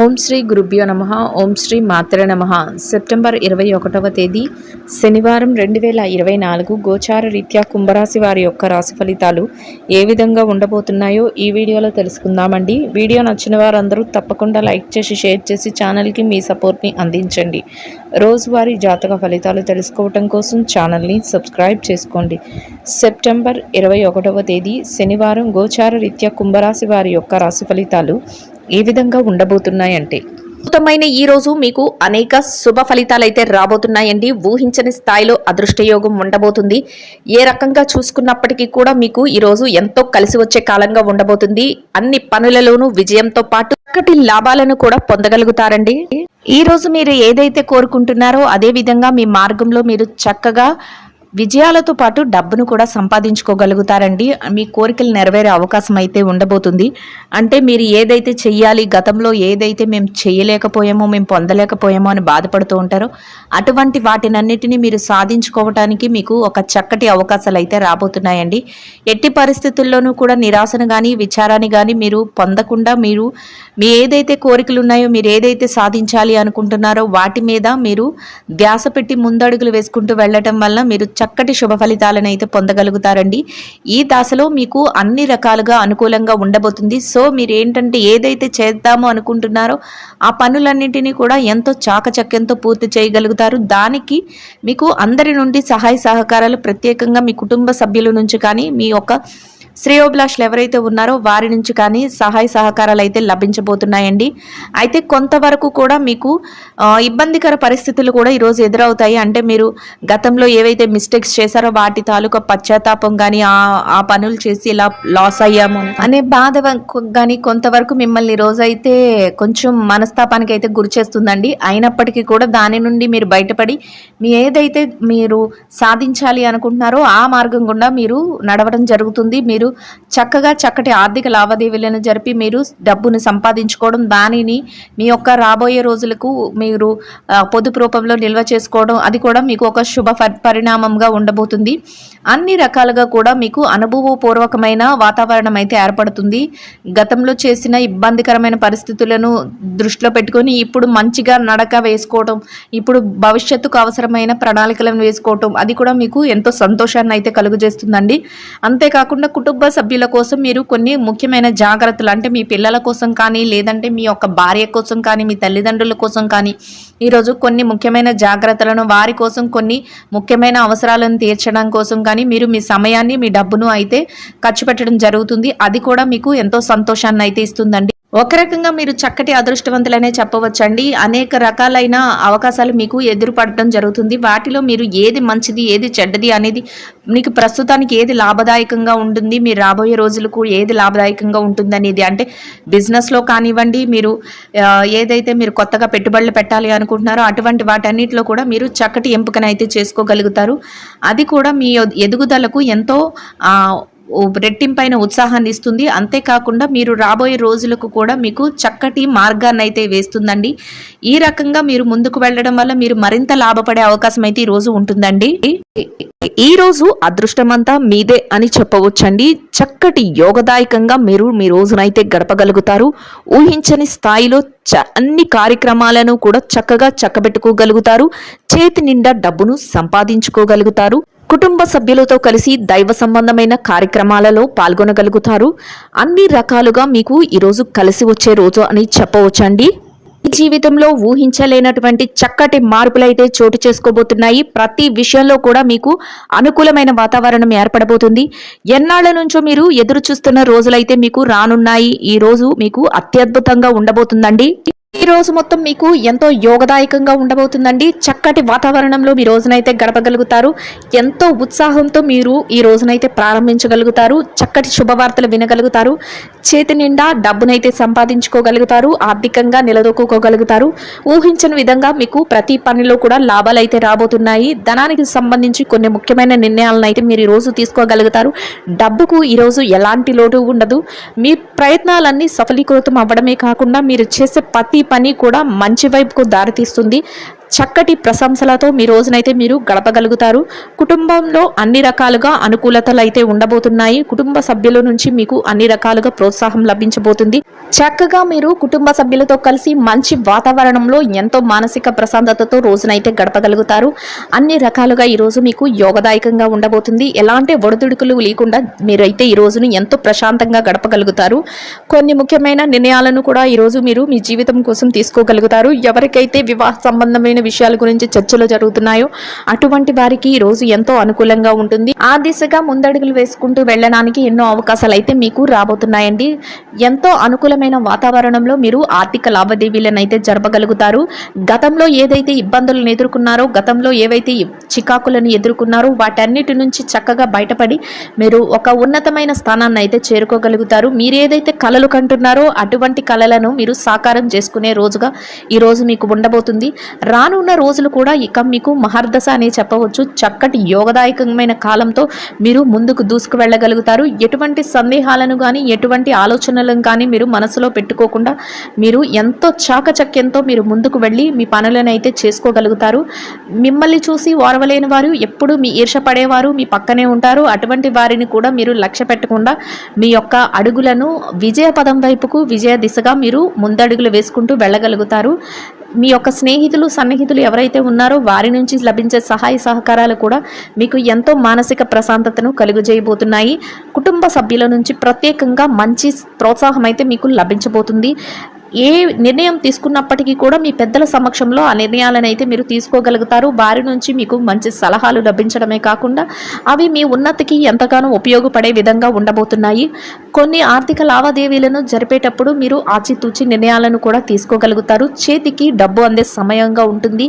ఓం శ్రీ గురుభ్యో నమః. ఓం శ్రీ మాత్రే నమః. సెప్టెంబర్ 21వ తేదీ శనివారం 2024 గోచార రీత్యా కుంభరాశి వారి యొక్క రాశి ఫలితాలు ఏ విధంగా ఉండబోతున్నాయో ఈ వీడియోలో తెలుసుకుందామండి. వీడియో నచ్చిన వారందరూ తప్పకుండా లైక్ చేసి షేర్ చేసి ఛానల్కి మీ సపోర్ట్ని అందించండి. రోజువారీ జాతక ఫలితాలు తెలుసుకోవటం కోసం ఛానల్ని సబ్స్క్రైబ్ చేసుకోండి. సెప్టెంబర్ 21వ తేదీ శనివారం గోచార రీత్యా కుంభరాశి వారి యొక్క రాశి ఫలితాలు ఏ విధంగా ఉండబోతున్నాయంటే, అద్భుతమైన ఈ రోజు మీకు అనేక శుభ ఫలితాలు అయితే రాబోతున్నాయండి. ఊహించని స్థాయిలో అదృష్టయోగం ఉండబోతుంది. ఏ రకంగా చూసుకున్నప్పటికీ కూడా మీకు ఈ రోజు ఎంతో కలిసి వచ్చే కాలంగా ఉండబోతుంది. అన్ని పనులలోనూ విజయంతో పాటు చక్కటి లాభాలను కూడా పొందగలుగుతారండి. ఈ రోజు మీరు ఏదైతే కోరుకుంటున్నారో అదే విధంగా మీ మార్గంలో మీరు చక్కగా విజయాలతో పాటు డబ్బును కూడా సంపాదించుకోగలుగుతారండి. మీ కోరికలు నెరవేరే అవకాశం అయితే ఉండబోతుంది. అంటే మీరు ఏదైతే చెయ్యాలి, గతంలో ఏదైతే మేము చేయలేకపోయామో, మేము పొందలేకపోయామో అని బాధపడుతూ ఉంటారో అటువంటి వాటినన్నిటినీ మీరు సాధించుకోవటానికి మీకు ఒక చక్కటి అవకాశాలు అయితే రాబోతున్నాయండి. ఎట్టి పరిస్థితుల్లోనూ కూడా నిరాశను కానీ విచారాన్ని కానీ మీరు పొందకుండా మీరు మీ ఏదైతే కోరికలు ఉన్నాయో, మీరు ఏదైతే సాధించాలి అనుకుంటున్నారో వాటి మీద మీరు ధ్యాస పెట్టి ముందడుగులు వేసుకుంటూ వెళ్ళటం వల్ల మీరు చక్కటి శుభ ఫలితాలను అయితే పొందగలుగుతారండి. ఈ దశలో మీకు అన్ని రకాలుగా అనుకూలంగా ఉండబోతుంది. సో మీరు ఏంటంటే ఏదైతే చేద్దామో అనుకుంటున్నారో ఆ పనులన్నింటినీ కూడా ఎంతో చాకచక్యంతో పూర్తి చేయగలుగుతారు. దానికి మీకు అందరి నుండి సహాయ సహకారాలు, ప్రత్యేకంగా మీ కుటుంబ సభ్యుల నుంచి కానీ మీ యొక్క శ్రేయోభిలాషులు ఎవరైతే ఉన్నారో వారి నుంచి కానీ సహాయ సహకారాలు అయితే లభించబోతున్నాయండి. అయితే కొంతవరకు కూడా మీకు ఇబ్బందికర పరిస్థితులు కూడా ఈరోజు ఎదురవుతాయి. అంటే మీరు గతంలో ఏవైతే మిస్టేక్స్ చేశారో వాటి తాలూకా పశ్చాత్తాపం కానీ ఆ పనులు చేసి ఇలా లాస్ అయ్యాము అనే బాధ కానీ కొంతవరకు మిమ్మల్ని ఈరోజు అయితే కొంచెం మనస్తాపానికి అయితే గురి చేస్తుందండి. అయినప్పటికీ కూడా దాని నుండి మీరు బయటపడి మీ ఏదైతే మీరు సాధించాలి అనుకుంటున్నారో ఆ మార్గం గుండా మీరు నడవడం జరుగుతుంది. మీరు చక్కగా చక్కటి ఆర్థిక లావాదేవీలను జరిపి మీరు డబ్బును సంపాదించుకోవడం, దానిని మీ యొక్క రాబోయే రోజులకు మీరు పొదుపు రూపంలో నిల్వ చేసుకోవడం, అది కూడా మీకు ఒక శుభ పరిణామంగా ఉండబోతుంది. అన్ని రకాలుగా కూడా మీకు అనుభవపూర్వకమైన వాతావరణం అయితే ఏర్పడుతుంది. గతంలో చేసిన ఇబ్బందికరమైన పరిస్థితులను దృష్టిలో పెట్టుకొని ఇప్పుడు మంచిగా నడక వేసుకోవడం, ఇప్పుడు భవిష్యత్తుకు అవసరమైన ప్రణాళికలను వేసుకోవటం, అది కూడా మీకు ఎంతో సంతోషాన్ని అయితే కలుగజేస్తుందండి. అంతేకాకుండా కుటుంబ సభ్యుల కోసం మీరు కొన్ని ముఖ్యమైన జాగ్రత్తలు, అంటే మీ పిల్లల కోసం కానీ, లేదంటే మీ యొక్క భార్య కోసం కానీ, మీ తల్లిదండ్రుల కోసం కానీ ఈరోజు కొన్ని ముఖ్యమైన జాగ్రత్తలను, వారి కోసం కొన్ని ముఖ్యమైన అవసరాలను తీర్చడం కోసం కానీ మీరు మీ సమయాన్ని, మీ డబ్బును అయితే ఖర్చు పెట్టడం జరుగుతుంది. అది కూడా మీకు ఎంతో సంతోషాన్ని అయితే ఇస్తుందండి. ఒక రకంగా మీరు చక్కటి అదృష్టవంతులనే చెప్పవచ్చండి. అనేక రకాలైన అవకాశాలు మీకు ఎదురుపడటం జరుగుతుంది. వాటిలో మీరు ఏది మంచిది, ఏది చెడ్డది అనేది మీకు ప్రస్తుతానికి ఏది లాభదాయకంగా ఉంటుంది, మీరు రాబోయే రోజులకు ఏది లాభదాయకంగా ఉంటుంది అనేది, అంటే బిజినెస్లో కానివ్వండి, మీరు ఏదైతే మీరు కొత్తగా పెట్టుబడులు పెట్టాలి అనుకుంటున్నారో అటువంటి వాటన్నిటిలో కూడా మీరు చక్కటి ఎంపికనైతే చేసుకోగలుగుతారు. అది కూడా మీ ఎదుగుదలకు ఎంతో రెట్టింపైన ఉత్సాహాన్ని ఇస్తుంది. అంతేకాకుండా మీరు రాబోయే రోజులకు కూడా మీకు చక్కటి మార్గాన్ని అయితే వేస్తుందండి. ఈ రకంగా మీరు ముందుకు వెళ్ళడం వల్ల మీరు మరింత లాభపడే అవకాశం అయితే ఈ రోజు ఉంటుందండి. ఈ రోజు అదృష్టమంతా మీదే అని చెప్పవచ్చండి. చక్కటి యోగదాయకంగా మీరు మీ రోజునైతే గడపగలుగుతారు. ఊహించని స్థాయిలో అన్ని కార్యక్రమాలను కూడా చక్కగా చక్కబెట్టుకోగలుగుతారు. చేతి నిండా డబ్బును సంపాదించుకోగలుగుతారు. కుటుంబ సభ్యులతో కలిసి దైవ సంబంధమైన కార్యక్రమాలలో పాల్గొనగలుగుతారు. అన్ని రకాలుగా మీకు ఈరోజు కలిసి వచ్చే రోజు అని చెప్పవచ్చండి. ఈ జీవితంలో ఊహించలేనటువంటి చక్కటి మార్పులైతే చోటు చేసుకోబోతున్నాయి. ప్రతి విషయంలో కూడా మీకు అనుకూలమైన వాతావరణం ఏర్పడబోతుంది. ఎన్నాళ్ల నుంచో మీరు ఎదురు చూస్తున్న రోజులైతే మీకు రానున్నాయి. ఈ రోజు మీకు అత్యద్భుతంగా ఉండబోతుందండి. ఈ రోజు మొత్తం మీకు ఎంతో యోగదాయకంగా ఉండబోతుందండి. చక్కటి వాతావరణంలో మీ రోజునైతే గడపగలుగుతారు. ఎంతో ఉత్సాహంతో మీరు ఈ రోజునైతే ప్రారంభించగలుగుతారు. చక్కటి శుభవార్తలు వినగలుగుతారు. చేతి నిండా డబ్బునైతే సంపాదించుకోగలుగుతారు. ఆర్థికంగా నిలదొక్కుకోగలుగుతారు. ఊహించని విధంగా మీకు ప్రతి పనిలో కూడా లాభాలు అయితే రాబోతున్నాయి. ధనానికి సంబంధించి కొన్ని ముఖ్యమైన నిర్ణయాలను అయితే మీరు ఈ రోజు తీసుకోగలుగుతారు. డబ్బుకు ఈరోజు ఎలాంటి లోటు ఉండదు. మీ ప్రయత్నాలన్నీ సఫలీకృతం అవ్వడమే కాకుండా మీరు చేసే ప్రతి పని కూడా మంచి వైపుకు దారితీస్తుంది. చక్కటి ప్రశంసలతో మీ రోజునైతే మీరు గడపగలుగుతారు. కుటుంబంలో అన్ని రకాలుగా అనుకూలతలు అయితే ఉండబోతున్నాయి. కుటుంబ సభ్యుల నుంచి మీకు అన్ని రకాలుగా ప్రోత్సాహం లభించబోతుంది. చక్కగా మీరు కుటుంబ సభ్యులతో కలిసి మంచి వాతావరణంలో ఎంతో మానసిక ప్రశాంతతతో రోజునైతే గడపగలుగుతారు. అన్ని రకాలుగా ఈరోజు మీకు యోగదాయకంగా ఉండబోతుంది. ఎలాంటి ఒడిదుడుకులు లేకుండా మీరైతే ఈ రోజును ఎంతో ప్రశాంతంగా గడపగలుగుతారు. కొన్ని ముఖ్యమైన నిర్ణయాలను కూడా ఈరోజు మీరు మీ జీవితం కోసం తీసుకోగలుగుతారు. ఎవరికైతే వివాహ సంబంధమైన విషయాల గురించి చర్చలు జరుగుతున్నాయో అటువంటి వారికి ఈ రోజు ఎంతో అనుకూలంగా ఉంటుంది. ఆ దిశగా ముందడుగులు వేసుకుంటూ వెళ్ళడానికి ఎన్నో అవకాశాలు అయితే మీకు రాబోతున్నాయండి. ఎంతో అనుకూలమైన వాతావరణంలో మీరు ఆర్థిక లావాదేవీలను అయితే జరపగలుగుతారు. గతంలో ఏదైతే ఇబ్బందులను ఎదుర్కొన్నారో, గతంలో ఏవైతే చికాకులను ఎదుర్కొన్నారో వాటన్నిటి నుంచి చక్కగా బయటపడి మీరు ఒక ఉన్నతమైన స్థానాన్ని అయితే చేరుకోగలుగుతారు. మీరు ఏదైతే కలలు కంటున్నారో అటువంటి కలలను మీరు సాకారం చేసుకునే రోజుగా ఈ రోజు మీకు ఉండబోతుంది. రానున్న రోజులు కూడా ఇక మీకు మహర్దశ అనే చెప్పవచ్చు. చక్కటి యోగదాయకమైన కాలంతో మీరు ముందుకు దూసుకు వెళ్ళగలుగుతారు. ఎటువంటి సందేహాలను కానీ ఎటువంటి ఆలోచనలను కానీ మీరు మనసులో పెట్టుకోకుండా మీరు ఎంతో చాకచక్యంతో మీరు ముందుకు వెళ్ళి మీ పనులను అయితే చేసుకోగలుగుతారు. మిమ్మల్ని చూసి ఓర్వలేని వారు, ఎప్పుడు మీ ఈర్ష పడేవారు మీ పక్కనే ఉంటారు. అటువంటి వారిని కూడా మీరు లక్ష్య పెట్టకుండా మీ యొక్క అడుగులను విజయ పదం వైపుకు, విజయ దిశగా మీరు ముందడుగులు వేసుకుంటూ వెళ్ళగలుగుతారు. మీ యొక్క స్నేహితులు, సన్నిహితులు ఎవరైతే ఉన్నారో వారి నుంచి లభించే సహాయ సహకారాలు కూడా మీకు ఎంతో మానసిక ప్రశాంతతను కలుగజేయబోతున్నాయి. కుటుంబ సభ్యుల నుంచి ప్రత్యేకంగా మంచి ప్రోత్సాహం అయితే మీకు లభించబోతుంది. ఏ నిర్ణయం తీసుకున్నప్పటికీ కూడా మీ పెద్దల సమక్షంలో ఆ నిర్ణయాలను అయితే మీరు తీసుకోగలుగుతారు. వారి నుంచి మీకు మంచి సలహాలు లభించడమే కాకుండా అవి మీ ఉన్నతికి ఎంతగానో ఉపయోగపడే విధంగా ఉండబోతున్నాయి. కొన్ని ఆర్థిక లావాదేవీలను జరిపేటప్పుడు మీరు ఆచితూచి నిర్ణయాలను కూడా తీసుకోగలుగుతారు. చేతికి డబ్బు అందే సమయంగా ఉంటుంది.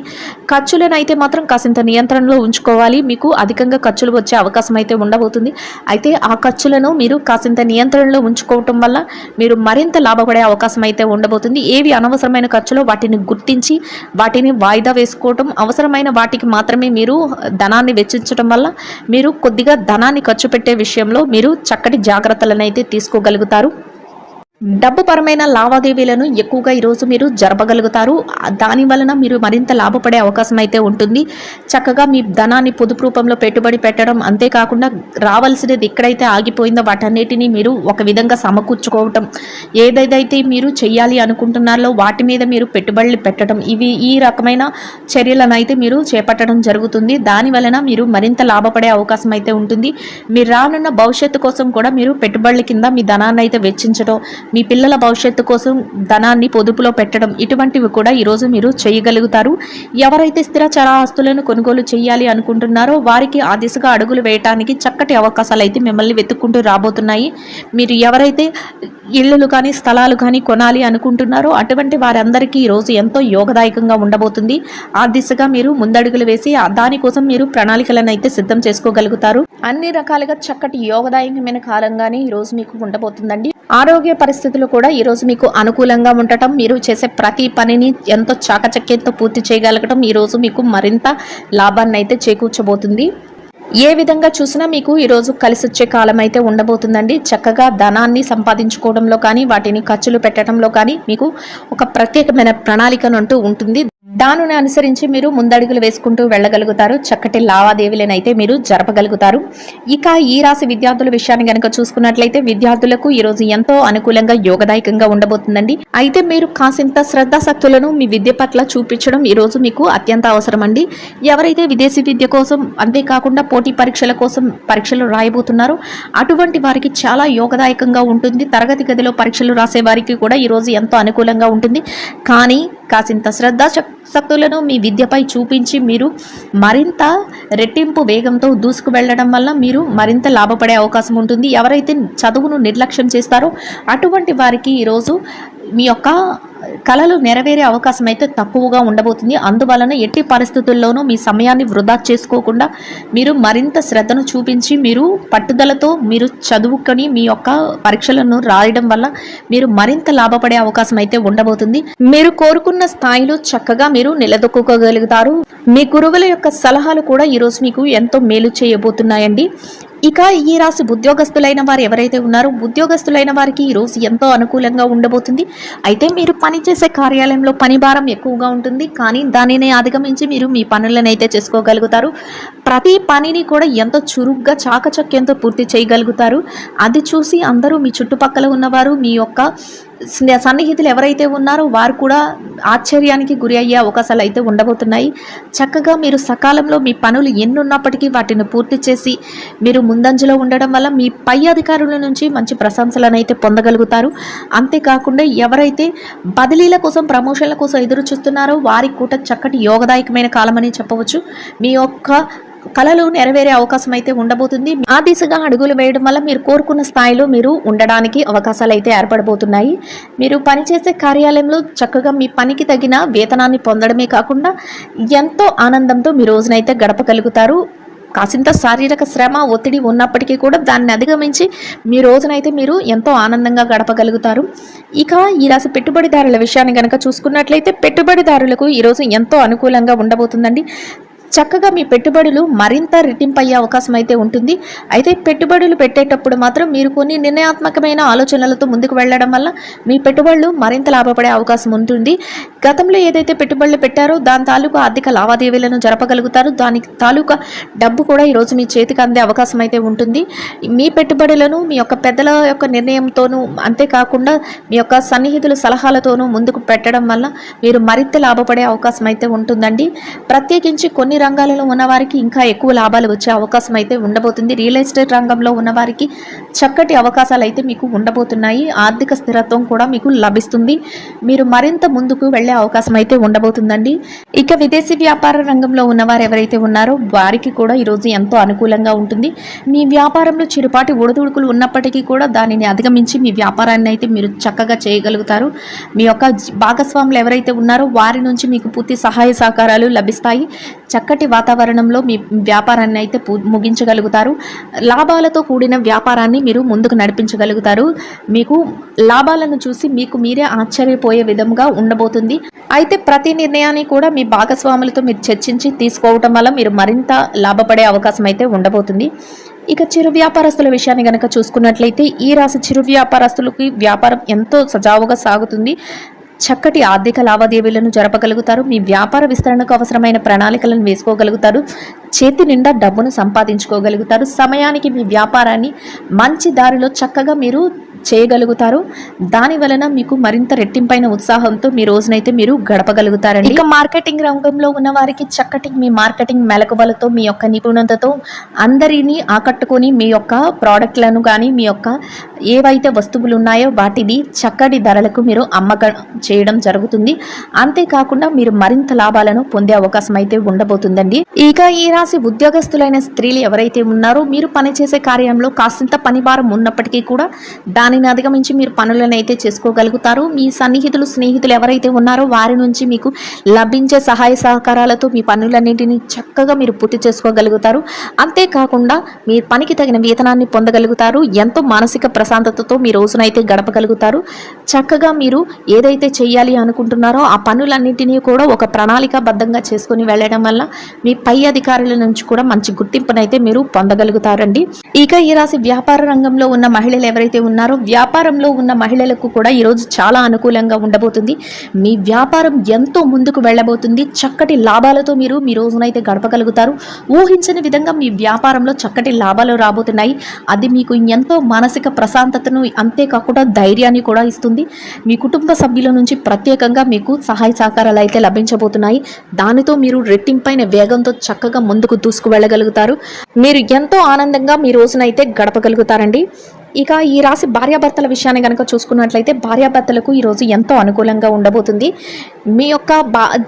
ఖర్చులను అయితే మాత్రం కాసింత నియంత్రణలో ఉంచుకోవాలి. మీకు అధికంగా ఖర్చులు వచ్చే అవకాశం అయితే ఉండబోతుంది. అయితే ఆ ఖర్చులను మీరు కాసింత నియంత్రణలో ఉంచుకోవటం వల్ల మీరు మరింత లాభపడే అవకాశం అయితే ఉండబోతుంది. ఏవి అనవసరమైన ఖర్చులో వాటిని గుర్తించి వాటిని వాయిదా వేసుకోవటం, అవసరమైన వాటికి మాత్రమే మీరు ధనాన్ని వెచ్చించడం వల్ల మీరు కొద్దిగా ధనాన్ని ఖర్చు పెట్టే విషయంలో మీరు చక్కటి జాగ్రత్తలను అయితే తీసుకోగలుగుతారు. డబ్బు పరమైన లావాదేవీలను ఎక్కువగా ఈరోజు మీరు జరపగలుగుతారు. దాని వలన మీరు మరింత లాభపడే అవకాశం అయితే ఉంటుంది. చక్కగా మీ ధనాన్ని పొదుపు రూపంలో పెట్టుబడి పెట్టడం, అంతేకాకుండా రావాల్సినది ఎక్కడైతే ఆగిపోయిందో వాటన్నిటినీ మీరు ఒక విధంగా సమకూర్చుకోవటం, ఏదైతే మీరు చేయాలి అనుకుంటున్నారో వాటి మీద మీరు పెట్టుబడులు పెట్టడం, ఈ రకమైన చర్యలను అయితే మీరు చేపట్టడం జరుగుతుంది. దాని వలన మీరు మరింత లాభపడే అవకాశం అయితే ఉంటుంది. మీరు రానున్న భవిష్యత్తు కోసం కూడా మీరు పెట్టుబడుల కింద మీ ధనాన్ని అయితే వెచ్చించడం, మీ పిల్లల భవిష్యత్తు కోసం ధనాన్ని పొదుపులో పెట్టడం, ఇటువంటివి కూడా ఈరోజు మీరు చేయగలుగుతారు. ఎవరైతే స్థిరచర ఆస్తులను కొనుగోలు చేయాలి అనుకుంటున్నారో వారికి ఆ దిశగా అడుగులు వేయటానికి చక్కటి అవకాశాలు అయితే మిమ్మల్ని వెతుక్కుంటూ రాబోతున్నాయి. మీరు ఎవరైతే ఇళ్ళు కానీ స్థలాలు కానీ కొనాలి అనుకుంటున్నారో అటువంటి వారందరికీ ఈరోజు ఎంతో యోగదాయకంగా ఉండబోతుంది. ఆ దిశగా మీరు ముందడుగులు వేసి దానికోసం మీరు ప్రణాళికలను అయితే సిద్ధం చేసుకోగలుగుతారు. అన్ని రకాలుగా చక్కటి యోగదాయకమైన కాలంగానే ఈరోజు మీకు ఉండబోతుందండి. ఆరోగ్య పరిస్థితులు కూడా ఈరోజు మీకు అనుకూలంగా ఉండటం, మీరు చేసే ప్రతి పనిని ఎంతో చాకచక్యంతో పూర్తి చేయగలగటం ఈరోజు మీకు మరింత లాభాన్ని అయితే చేకూర్చబోతుంది. ఏ విధంగా చూసినా మీకు ఈరోజు కలిసి వచ్చే కాలం అయితే ఉండబోతుందండి. చక్కగా ధనాన్ని సంపాదించుకోవడంలో కానీ వాటిని ఖర్చులు పెట్టడంలో కానీ మీకు ఒక ప్రత్యేకమైన ప్రణాళికనంటూ ఉంటుంది. దానిని అనుసరించి మీరు ముందడుగులు వేసుకుంటూ వెళ్ళగలుగుతారు. చక్కటి లావాదేవీలను అయితే మీరు జరపగలుగుతారు. ఇక ఈ రాశి విద్యార్థుల విషయాన్ని కనుక చూసుకున్నట్లయితే విద్యార్థులకు ఈరోజు ఎంతో అనుకూలంగా యోగదాయకంగా ఉండబోతుందండి. అయితే మీరు కాసింత శ్రద్ధాశక్తులను మీ విద్య పట్ల చూపించడం ఈరోజు మీకు అత్యంత అవసరం అండి. ఎవరైతే విదేశీ విద్య కోసం, అంతేకాకుండా పోటీ పరీక్షల కోసం పరీక్షలు రాయబోతున్నారో అటువంటి వారికి చాలా యోగదాయకంగా ఉంటుంది. తరగతి గదిలో పరీక్షలు రాసే వారికి కూడా ఈరోజు ఎంతో అనుకూలంగా ఉంటుంది. కానీ కాసింత శ్రద్ధాశక్తులను మీ విద్యపై చూపించి మీరు మరింత రెట్టింపు వేగంతో దూసుకు వెళ్ళడం వల్ల మీరు మరింత లాభపడే అవకాశం ఉంటుంది. ఎవరైతే చదువును నిర్లక్ష్యం చేస్తారో అటువంటి వారికి ఈరోజు మీ యొక్క కళలు నెరవేరే అవకాశం అయితే తక్కువగా ఉండబోతుంది. అందువలన ఎట్టి పరిస్థితుల్లోనూ మీ సమయాన్ని వృధా చేసుకోకుండా మీరు మరింత శ్రద్ధను చూపించి మీరు పట్టుదలతో మీరు చదువుకొని మీ యొక్క పరీక్షలను రాయడం వల్ల మీరు మరింత లాభపడే అవకాశం అయితే ఉండబోతుంది. మీరు కోరుకున్న స్థాయిలో చక్కగా మీరు నిలదొక్కుకోగలుగుతారు. మీ గురువుల యొక్క సలహాలు కూడా ఈరోజు మీకు ఎంతో మేలు చేయబోతున్నాయండి. ఇక ఈ రాశి ఉద్యోగస్తులైన వారు ఎవరైతే ఉన్నారో ఉద్యోగస్తులైన వారికి ఈ రోజు ఎంతో అనుకూలంగా ఉండబోతుంది. అయితే మీరు పనిచేసే కార్యాలయంలో పని భారం ఎక్కువగా ఉంటుంది, కానీ దానిని అధిగమించి మీరు మీ పనులను అయితే చేసుకోగలుగుతారు. ప్రతి పనిని కూడా ఎంతో చురుగ్గా చాకచక్యంతో పూర్తి చేయగలుగుతారు. అది చూసి అందరూ మీ చుట్టుపక్కల ఉన్నవారు, మీ యొక్క సన్నిహితులు ఎవరైతే ఉన్నారో వారు కూడా ఆశ్చర్యానికి గురి అయ్యే అవకాశాలు అయితే ఉండబోతున్నాయి. చక్కగా మీరు సకాలంలో మీ పనులు ఎన్నున్నప్పటికీ వాటిని పూర్తి చేసి మీరు ముందంజలో ఉండడం వల్ల మీ పై అధికారుల నుంచి మంచి ప్రశంసలను అయితే పొందగలుగుతారు. అంతేకాకుండా ఎవరైతే బదిలీల కోసం, ప్రమోషన్ల కోసం ఎదురు చూస్తున్నారో వారికి కూడా చక్కటి యోగదాయకమైన కాలం అని చెప్పవచ్చు. మీ యొక్క కళలు నెరవేరే అవకాశం అయితే ఉండబోతుంది. ఆ దిశగా అడుగులు వేయడం వల్ల మీరు కోరుకున్న స్థాయిలో మీరు ఉండడానికి అవకాశాలు అయితే ఏర్పడబోతున్నాయి. మీరు పనిచేసే కార్యాలయంలో చక్కగా మీ పనికి తగిన వేతనాన్ని పొందడమే కాకుండా ఎంతో ఆనందంతో మీ రోజునైతే గడపగలుగుతారు. కాసింత శారీరక శ్రమ, ఒత్తిడి ఉన్నప్పటికీ కూడా దాన్ని అధిగమించి మీ రోజునైతే మీరు ఎంతో ఆనందంగా గడపగలుగుతారు. ఇక ఈ రాశి పెట్టుబడిదారుల విషయాన్ని కనుక చూసుకున్నట్లయితే పెట్టుబడిదారులకు ఈరోజు ఎంతో అనుకూలంగా ఉండబోతుందండి. చక్కగా మీ పెట్టుబడులు మరింత రెట్టింపయ్యే అవకాశం అయితే ఉంటుంది. అయితే పెట్టుబడులు పెట్టేటప్పుడు మాత్రం మీరు కొన్ని నిర్ణయాత్మకమైన ఆలోచనలతో ముందుకు వెళ్ళడం వల్ల మీ పెట్టుబడులు మరింత లాభపడే అవకాశం ఉంటుంది. గతంలో ఏదైతే పెట్టుబడులు పెట్టారో దాని తాలూకా ఆర్థిక లావాదేవీలను జరపగలుగుతారు. దానికి తాలూకా డబ్బు కూడా ఈరోజు మీ చేతికి అందే అవకాశం అయితే ఉంటుంది. మీ పెట్టుబడులను మీ యొక్క పెద్దల యొక్క నిర్ణయంతోనూ, అంతేకాకుండా మీ యొక్క సన్నిహితుల సలహాలతోనూ ముందుకు పెట్టడం వల్ల మీరు మరింత లాభపడే అవకాశం అయితే ఉంటుందండి. ప్రత్యేకించి కొన్ని రంగాలలో ఉన్నవారికి ఇంకా ఎక్కువ లాభాలు వచ్చే అవకాశం అయితే ఉండబోతుంది. రియల్ ఎస్టేట్ రంగంలో ఉన్నవారికి చక్కటి అవకాశాలు అయితే మీకు ఉండబోతున్నాయి. ఆర్థిక స్థిరత్వం కూడా మీకు లభిస్తుంది. మీరు మరింత ముందుకు వెళ్ళే అవకాశం అయితే ఉండబోతుందండి. ఇక విదేశీ వ్యాపార రంగంలో ఉన్నవారు ఎవరైతే ఉన్నారో వారికి కూడా ఈరోజు ఎంతో అనుకూలంగా ఉంటుంది. మీ వ్యాపారంలో చిరుపాటి ఒడిదుడుకులు ఉన్నప్పటికీ కూడా దానిని అధిగమించి మీ వ్యాపారాన్ని అయితే మీరు చక్కగా చేయగలుగుతారు. మీ యొక్క భాగస్వాములు ఎవరైతే ఉన్నారో వారి నుంచి మీకు పూర్తి సహాయ సహకారాలు లభిస్తాయి. చక్కటి వాతావరణంలో మీ వ్యాపారాన్ని అయితే ముగించగలుగుతారు. లాభాలతో కూడిన వ్యాపారాన్ని మీరు ముందుకు నడిపించగలుగుతారు. మీకు లాభాలను చూసి మీకు మీరే ఆశ్చర్యపోయే విధంగా ఉండబోతుంది. అయితే ప్రతి నిర్ణయాన్ని కూడా మీ భాగస్వాములతో మీరు చర్చించి తీసుకోవటం వల్ల మీరు మరింత లాభపడే అవకాశం అయితే ఉండబోతుంది. ఇక చిరు వ్యాపారస్తుల విషయాన్ని కనుక చూసుకున్నట్లయితే ఈ రాశి చిరు వ్యాపారస్తులకి వ్యాపారం ఎంతో సజావుగా సాగుతుంది. చక్కటి ఆర్థిక లావాదేవీలను జరపగలుగుతారు. మీ వ్యాపార విస్తరణకు అవసరమైన ప్రణాళికలను వేసుకోగలుగుతారు. చేతి నిండా డబ్బును సంపాదించుకోగలుగుతారు. సమయానికి మీ వ్యాపారాన్ని మంచి దారిలో చక్కగా మీరు చేయగలుగుతారు. దాని వలన మీకు మరింత రెట్టింపైన ఉత్సాహంతో మీ రోజునైతే మీరు గడపగలుగుతారండి. ఇక మార్కెటింగ్ రంగంలో ఉన్న వారికి చక్కటి మీ మార్కెటింగ్ మెలకువలతో, మీ యొక్క నిపుణతతో అందరినీ ఆకట్టుకొని మీ యొక్క ప్రోడక్ట్లను కానీ, మీ యొక్క ఏవైతే వస్తువులు ఉన్నాయో వాటిని చక్కటి ధరలకు మీరు అమ్మకం చేయడం జరుగుతుంది. అంతేకాకుండా మీరు మరింత లాభాలను పొందే అవకాశం అయితే ఉండబోతుందండి. ఇక ఈ రాశి ఉద్యోగస్తులైన స్త్రీలు ఎవరైతే ఉన్నారో మీరు పనిచేసే కార్యంలో కాసింత పనిభారం ఉన్నప్పటికీ కూడా దానిని అధిగమించి మీరు పనులను అయితే చేసుకోగలుగుతారు. మీ సన్నిహితులు, స్నేహితులు ఎవరైతే ఉన్నారో వారి నుంచి మీకు లభించే సహాయ సహకారాలతో మీ పనులన్నింటినీ చక్కగా మీరు పూర్తి చేసుకోగలుగుతారు. అంతేకాకుండా మీ పనికి తగిన వేతనాన్ని పొందగలుగుతారు. ఎంతో మానసిక ప్రశాంతతతో మీ రోజునైతే గడపగలుగుతారు. చక్కగా మీరు ఏదైతే చేయాలి అనుకుంటున్నారో ఆ పనులన్నింటినీ కూడా ఒక ప్రణాళికాబద్ధంగా చేసుకుని వెళ్ళడం వల్ల మీ పై అధికారుల నుంచి కూడా మంచి గుర్తింపునైతే మీరు పొందగలుగుతారండి. ఇక ఈ రాశి వ్యాపార రంగంలో ఉన్న మహిళలు ఎవరైతే ఉన్నారో వ్యాపారంలో ఉన్న మహిళలకు కూడా ఈరోజు చాలా అనుకూలంగా ఉండబోతుంది. మీ వ్యాపారం ఎంతో ముందుకు వెళ్ళబోతుంది. చక్కటి లాభాలతో మీరు మీ రోజునైతే గడపగలుగుతారు. ఊహించని విధంగా మీ వ్యాపారంలో చక్కటి లాభాలు రాబోతున్నాయి. అది మీకు ఎంతో మానసిక ప్రశాంతతను, అంతేకాకుండా ధైర్యాన్ని కూడా ఇస్తుంది. మీ కుటుంబ సభ్యుల నుంచి ప్రత్యేకంగా మీకు సహాయ సహకారాలు అయితే లభించబోతున్నాయి. దానితో మీరు రెట్టింపైన వేగంతో చక్కగా ముందుకు దూసుకు వెళ్ళగలుగుతారు. మీరు ఎంతో ఆనందంగా మీ రోజునైతే గడపగలుగుతారండి. ఇక ఈ రాశి భార్యాభర్తల విషయాన్ని కనుక చూసుకున్నట్లయితే భార్యాభర్తలకు ఈరోజు ఎంతో అనుకూలంగా ఉండబోతుంది. మీ యొక్క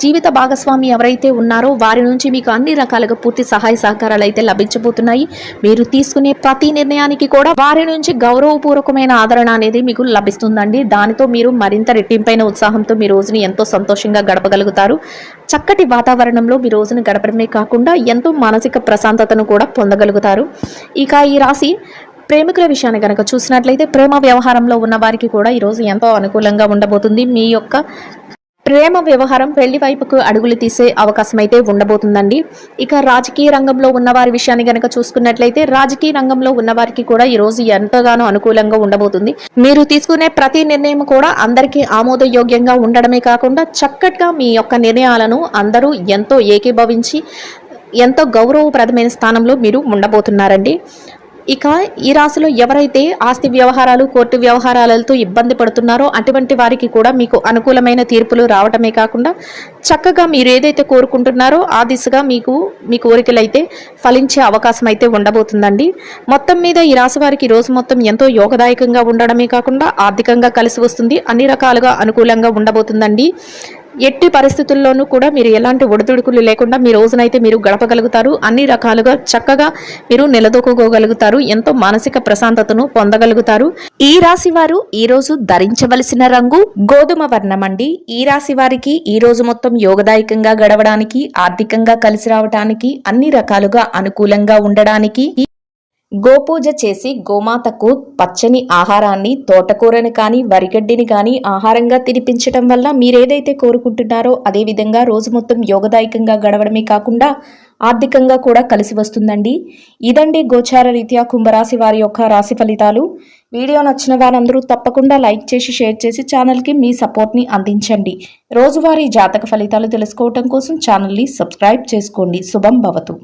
జీవిత భాగస్వామి ఎవరైతే ఉన్నారో వారి నుంచి మీకు అన్ని రకాలుగా పూర్తి సహాయ సహకారాలు అయితే లభించబోతున్నాయి. మీరు తీసుకునే ప్రతి నిర్ణయానికి కూడా వారి నుంచి గౌరవపూర్వకమైన ఆదరణ అనేది మీకు లభిస్తుందండి. దానితో మీరు మరింత రెట్టింపైన ఉత్సాహంతో మీ రోజుని ఎంతో సంతోషంగా గడపగలుగుతారు. చక్కటి వాతావరణంలో మీ రోజును గడపడమే కాకుండా ఎంతో మానసిక ప్రశాంతతను కూడా పొందగలుగుతారు. ఇక ఈ రాశి ప్రేమికుల విషయాన్ని కనుక చూసినట్లయితే ప్రేమ వ్యవహారంలో ఉన్న వారికి కూడా ఈరోజు ఎంతో అనుకూలంగా ఉండబోతుంది. మీ యొక్క ప్రేమ వ్యవహారం పెళ్లి వైపుకు అడుగులు తీసే అవకాశం అయితే ఉండబోతుందండి. ఇక రాజకీయ రంగంలో ఉన్నవారి విషయాన్ని గనక చూసుకున్నట్లయితే రాజకీయ రంగంలో ఉన్నవారికి కూడా ఈ రోజు ఎంతగానో అనుకూలంగా ఉండబోతుంది. మీరు తీసుకునే ప్రతి నిర్ణయం కూడా అందరికీ ఆమోదయోగ్యంగా ఉండడమే కాకుండా చక్కగా మీ యొక్క నిర్ణయాలను అందరూ ఎంతో ఏకీభవించి ఎంతో గౌరవప్రదమైన స్థానంలో మీరు ఉండబోతున్నారండి. ఇక ఈ రాశిలో ఎవరైతే ఆస్తి వ్యవహారాలు కోర్టు వ్యవహారాలతో ఇబ్బంది పడుతున్నారో అటువంటి వారికి కూడా మీకు అనుకూలమైన తీర్పులు రావటమే కాకుండా చక్కగా మీరు ఏదైతే కోరుకుంటున్నారో ఆ దిశగా మీ కోరికలు అయితే ఫలించే అవకాశం అయితే ఉండబోతుందండి. మొత్తం మీద ఈ రాశి వారికి రోజు మొత్తం ఎంతో యోగదాయకంగా ఉండడమే కాకుండా ఆర్థికంగా కలిసి వస్తుంది, అన్ని రకాలుగా అనుకూలంగా ఉండబోతుందండి. ఎట్టి పరిస్థితుల్లోనూ కూడా మీరు ఎలాంటి ఒడిదుడుకులు లేకుండా మీ రోజునైతే మీరు గడపగలుగుతారు. అన్ని రకాలుగా చక్కగా మీరు నిలదొక్కుకోగలుగుతారు. ఎంతో మానసిక ప్రశాంతతను పొందగలుగుతారు. ఈ రాశి వారు ఈ రోజు ధరించవలసిన రంగు గోధుమ వర్ణం అండి. ఈ రాశి వారికి ఈ రోజు మొత్తం యోగదాయకంగా గడవడానికి, ఆర్థికంగా కలిసి రావడానికి, అన్ని రకాలుగా అనుకూలంగా ఉండడానికి గోపూజ చేసి గోమాతకు పచ్చని ఆహారాన్ని, తోటకూరని కానీ వరిగడ్డిని కానీ ఆహారంగా తినిపించడం వల్ల మీరేదైతే కోరుకుంటున్నారో అదేవిధంగా రోజు మొత్తం యోగదాయకంగా గడవడమే కాకుండా ఆర్థికంగా కూడా కలిసి వస్తుందండి. ఇదండి గోచార రీత్యా కుంభరాశి వారి యొక్క రాశి ఫలితాలు. వీడియో నచ్చిన వారందరూ తప్పకుండా లైక్ చేసి షేర్ చేసి ఛానల్కి మీ సపోర్ట్ని అందించండి. రోజువారీ జాతక ఫలితాలు తెలుసుకోవడం కోసం ఛానల్ని సబ్స్క్రైబ్ చేసుకోండి. శుభం భవతు.